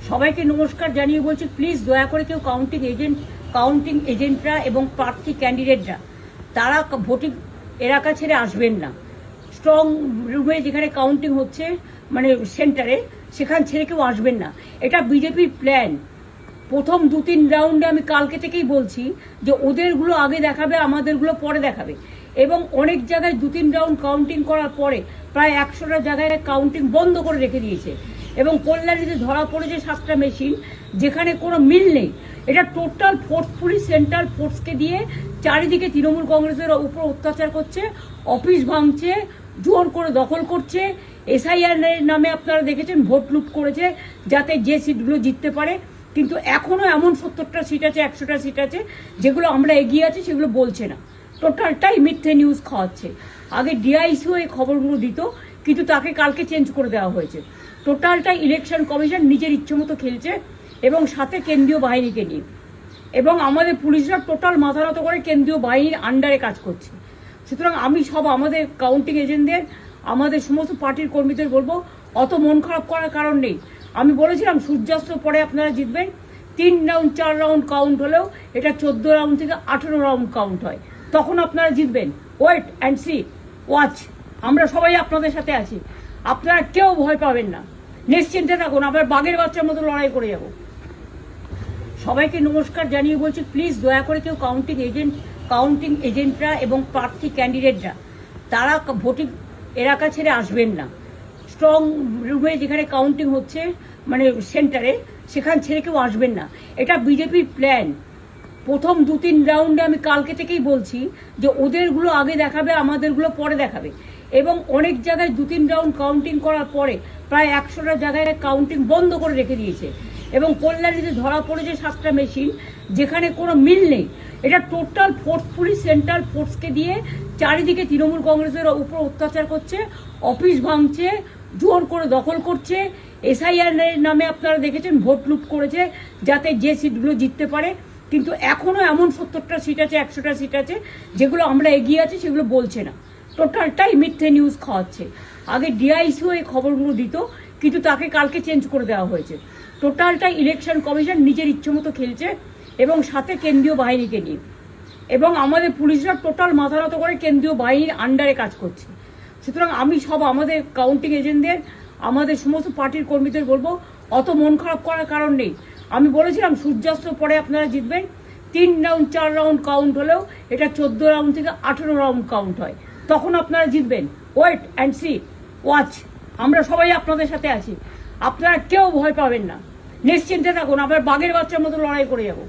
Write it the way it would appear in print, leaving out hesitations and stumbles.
সবাইকে নমস্কার জানিয়ে বলছি, প্লিজ দয়া করে কেউ কাউন্টিং এজেন্টরা এবং প্রার্থী ক্যান্ডিডেটরা তারা ভোটিং এলাকা ছেড়ে আসবেন না। স্ট্রং রুমে যেখানে কাউন্টিং হচ্ছে মানে সেন্টারে, সেখান ছেড়ে কেউ আসবেন না। এটা বিজেপির প্ল্যান। প্রথম 2-3 রাউন্ডে আমি কালকে থেকেই বলছি যে ওদেরগুলো আগে দেখাবে, আমাদেরগুলো পরে দেখাবে। এবং অনেক জায়গায় 2-3 রাউন্ড কাউন্টিং করার পরে প্রায় 100টা জায়গায় কাউন্টিং বন্ধ করে রেখে দিয়েছে। এবং কল্যাণীতে ধরা পড়েছে 7টা মেশিন, যেখানে কোনো মিল নেই। এটা টোটাল ফোর্সফুলি সেন্ট্রাল ফোর্সকে দিয়ে চারিদিকে তৃণমূল কংগ্রেসের উপর অত্যাচার করছে, অফিস ভাঙছে, জোর করে দখল করছে। এসআইআর নামে আপনারা দেখেছেন ভোট লুট করেছে যাতে যে সিটগুলো জিততে পারে। কিন্তু এখনও এমন 70টা সিট আছে, 100টা সিট আছে যেগুলো আমরা এগিয়ে আছি, সেগুলো বলছে না। টোটালটাই মিথ্যে নিউজ খাওয়াচ্ছে। আগে ডিআইসিও এই খবরগুলো দিত, কিন্তু তাকে কালকে চেঞ্জ করে দেওয়া হয়েছে। টোটালটাই ইলেকশন কমিশন নিজের ইচ্ছে মতো খেলছে, এবং সাথে কেন্দ্রীয় বাহিনীকে নিয়ে। এবং আমাদের পুলিশরা টোটাল মাথা নত করে কেন্দ্রীয় বাহিনীর আন্ডারে কাজ করছে। সুতরাং আমি আমাদের কাউন্টিং এজেন্টদের, আমাদের সমস্ত পার্টির কর্মীদের বলবো, অত মন খারাপ করার কারণ নেই। আমি বলেছিলাম সূর্যাস্তের পরে আপনারা জিতবেন। 3 রাউন্ড 4 রাউন্ড কাউন্ট হলেও এটা 14 রাউন্ড থেকে 18 রাউন্ড কাউন্ট হয়, তখন আপনারা জিতবেন। Wait and see, watch. আমরা সবাই আপনাদের সাথে আছি, আপনারা কেউ ভয় পাবেন না, নিশ্চিন্তে থাকুন। আবার বাঘের বাচ্চার মতো লড়াই করে যাব। সবাইকে নমস্কার জানিয়ে বলছি, প্লিজ দয়া করে কেউ কাউন্টিং এজেন্টরা এবং প্রার্থী ক্যান্ডিডেটরা তারা ভোটিং এলাকা ছেড়ে আসবেন না। স্ট্রং রুমে যেখানে কাউন্টিং হচ্ছে মানে সেন্টারে, সেখান ছেড়ে কেউ আসবেন না। এটা বিজেপির প্ল্যান। প্রথম 2-3 রাউন্ডে আমি কালকে থেকেই বলছি যে ওদেরগুলো আগে দেখাবে, আমাদেরগুলো পরে দেখাবে। এবং অনেক জায়গায় 2-3 রাউন্ড কাউন্টিং করার পরে প্রায় 100টা জায়গায় কাউন্টিং বন্ধ করে রেখে দিয়েছে। এবং কল্যাণীতে ধরা পড়েছে 7টা মেশিন, যেখানে কোনো মিল নেই। এটা টোটাল ফোর্সফুলি সেন্ট্রাল ফোর্সকে দিয়ে চারিদিকে তৃণমূল কংগ্রেসের উপর অত্যাচার করছে, অফিস ভাঙছে, জোর করে দখল করছে। এসআইআর নামে আপনারা দেখেছেন ভোট লুট করেছে যাতে যে সিটগুলো জিততে পারে। কিন্তু এখনও এমন 70টা সিট আছে, 100টা সিট আছে যেগুলো আমরা এগিয়ে আছি, সেগুলো বলছে না। টোটালটাই মিথ্যে নিউজ খাওয়াচ্ছে। আগে ডিআইসিও এই খবরগুলো দিত, কিন্তু তাকে কালকে চেঞ্জ করে দেওয়া হয়েছে। টোটালটাই ইলেকশন কমিশন নিজের ইচ্ছে মতো খেলছে, এবং সাথে কেন্দ্রীয় বাহিনীকে নিয়ে। এবং আমাদের পুলিশরা টোটাল মাথা নত করে কেন্দ্রীয় বাহিনীর আন্ডারে কাজ করছে। সুতরাং আমি আমাদের কাউন্টিং এজেন্টদের, আমাদের সমস্ত পার্টির কর্মীদের বলবো, অত মন খারাপ করার কারণ নেই। আমি বলেছিলাম সূর্যাস্তের পরে আপনারা জিতবেন। 3 রাউন্ড 4 রাউন্ড কাউন্ট হলেও এটা 14 রাউন্ড থেকে 18 রাউন্ড কাউন্ট হয়, তখন আপনারা জিতবেন। Wait and see, watch. আমরা সবাই আপনাদের সাথে আছি, আপনারা কেউ ভয় পাবেন না, নিশ্চিন্তে থাকুন। আবার বাঘের বাচ্চার মতো লড়াই করে যাব।